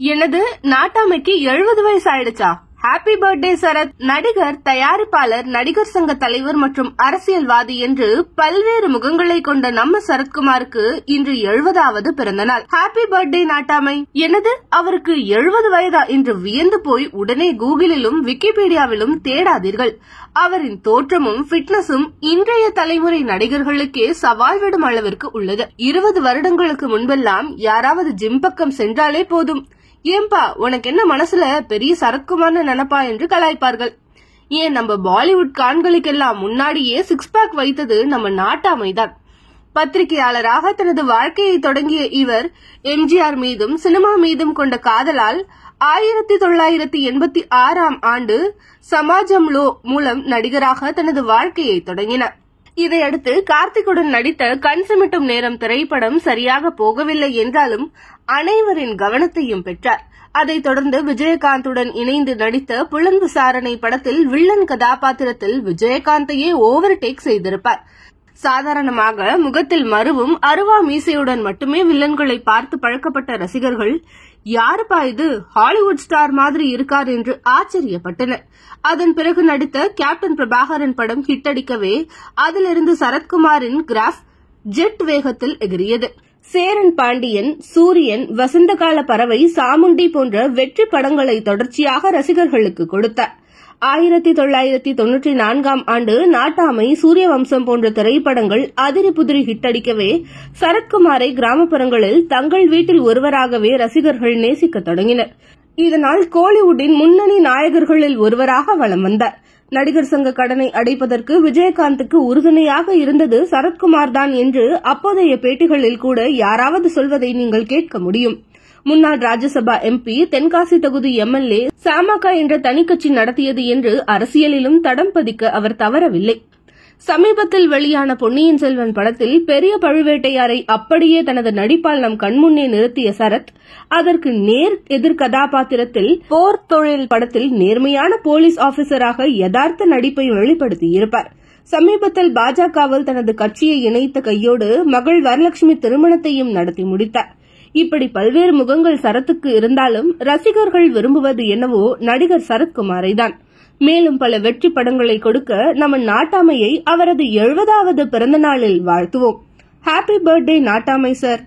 எனது நாட்டாமைக்கு 70 வயசு ஆயிடுச்சா? Happy birthday Sarath. நடிகர், தயாரிப்பாளர், நடிகர் சங்க தலைவர் மற்றும் அரசியல்வாதி என்று பல்வேறு முகங்களை கொண்ட நம்ம சரத்குமாருக்கு இன்று 70வது பிறந்த நாள். ஹாப்பி பர்த்டே நாட்டாமை. எனது அவருக்கு 70 வயதா என்று வியந்து போய் உடனே கூகுளிலும் விக்கிபீடியாவிலும் தேடாதீர்கள். அவரின் தோற்றமும் பிட்னஸும் இன்றைய தலைமுறை நடிகர்களுக்கே சவால் விடும் அளவிற்கு உள்ளது. 20 வருடங்களுக்கு முன்பெல்லாம் யாராவது ஜிம் பக்கம் சென்றாலே போதும், ஏன்பா உனக்கு என்ன மனசுல பெரிய சரத்குமார்னு நினைப்பா என்று கலாய்ப்பார்கள். ஏன் நம்ம பாலிவுட் காண்களுக்கெல்லாம் முன்னாடியே 6 பேக் வைத்தது நம்ம நாட்டாமைதான். பத்திரிகையாளராக தனது வாழ்க்கையை தொடங்கிய இவர் எம்ஜிஆர் மீதும் சினிமா மீதும் கொண்ட காதலால் 1986ஆம் ஆண்டு சமாஜம்லோ மூலம் நடிகராக தனது வாழ்க்கையை தொடங்கினார். இதையடுத்து கார்த்திக்குடன் நடித்த கண் சிமிட்டும் நேரம் திரைப்படம் சரியாக போகவில்லை என்றாலும் அனைவரின் கவனத்தையும் பெற்றார். அதைத் தொடர்ந்து விஜயகாந்துடன் இணைந்து நடித்த புலன் விசாரணை படத்தில் வில்லன் கதாபாத்திரத்தில் விஜயகாந்தையே ஓவர்டேக் செய்திருப்பார். சாதாரணமாக முகத்தில் மருவும் அருவா மீசையுடன் மட்டுமே வில்லன்களை பார்த்து பழக்கப்பட்ட ரசிகர்கள், யாருப்பா இது, ஹாலிவுட் ஸ்டார் மாதிரி இருக்கார் என்று ஆச்சரியப்பட்டனர். அதன் பிறகு நடித்த கேப்டன் பிரபாகரன் படம் ஹிட் அடிக்கவே அதிலிருந்து சரத்குமாரின் கிராஃப் ஜெட் வேகத்தில் எகிரியது. சேரன் பாண்டியன், சூரியன், வசந்தகால பறவை, சாமுண்டி போன்ற வெற்றி படங்களை தொடர்ச்சியாக ரசிகர்களுக்கு கொடுத்தார். 1994ஆம் ஆண்டு நாட்டாமை, சூரிய வம்சம் போன்ற திரைப்படங்கள் அதிரி புதிரி ஹிட் அடிக்கவே சரத்குமாரை கிராமப்புறங்களில் தங்கள் வீட்டில் ஒருவராகவே ரசிகர்கள் நேசிக்க தொடங்கினர். இதனால் கோலிவுட்டின் முன்னணி நாயகர்களில் ஒருவராக வலம் வந்தார். நடிகர் சங்க கடனை அடைப்பதற்கு விஜயகாந்துக்கு உறுதுணையாக இருந்தது சரத்குமார் தான் என்று அப்போதைய பேட்டிகளில் கூட யாராவது சொல்வதை நீங்கள் கேட்க முடியும். முன்னாள் ராஜ்யசபா எம்பி, தென்காசி தொகுதி எம்எல்ஏ, சமக என்ற தனிக்கட்சி நடத்தியது என்று அரசியலிலும் தடம் பதிக்க அவர் தவறவில்லை. சமீபத்தில் வெளியான பொன்னியின் செல்வன் படத்தில் பெரிய பழுவேட்டையாரை அப்படியே தனது நடிப்பால் நம் கண்முன்னே நிறுத்திய சரத், அதற்கு நேர் எதிர் கதாபாத்திரத்தில் போர் தொழில் படத்தில் நேர்மையான போலீஸ் ஆபீசராக யதார்த்த நடிப்பை வெளிப்படுத்தியிருப்பார். சமீபத்தில் பாஜகவில் தனது கட்சியை இணைத்த கையோடு மகள் வரலட்சுமி திருமணத்தையும் நடத்தி முடித்தார். இப்படி பல்வேறு முகங்கள் சரத்துக்கு இருந்தாலும் ரசிகர்கள் விரும்புவது என்னவோ நடிகர் சரத்குமாரை தான். மேலும் பல வெற்றி படங்களை கொடுக்க நம்ம நாட்டாமையை அவரது 70வது பிறந்த நாளில் வாழ்த்துவோம். ஹாப்பி பர்த்டே நாட்டாமை சார்.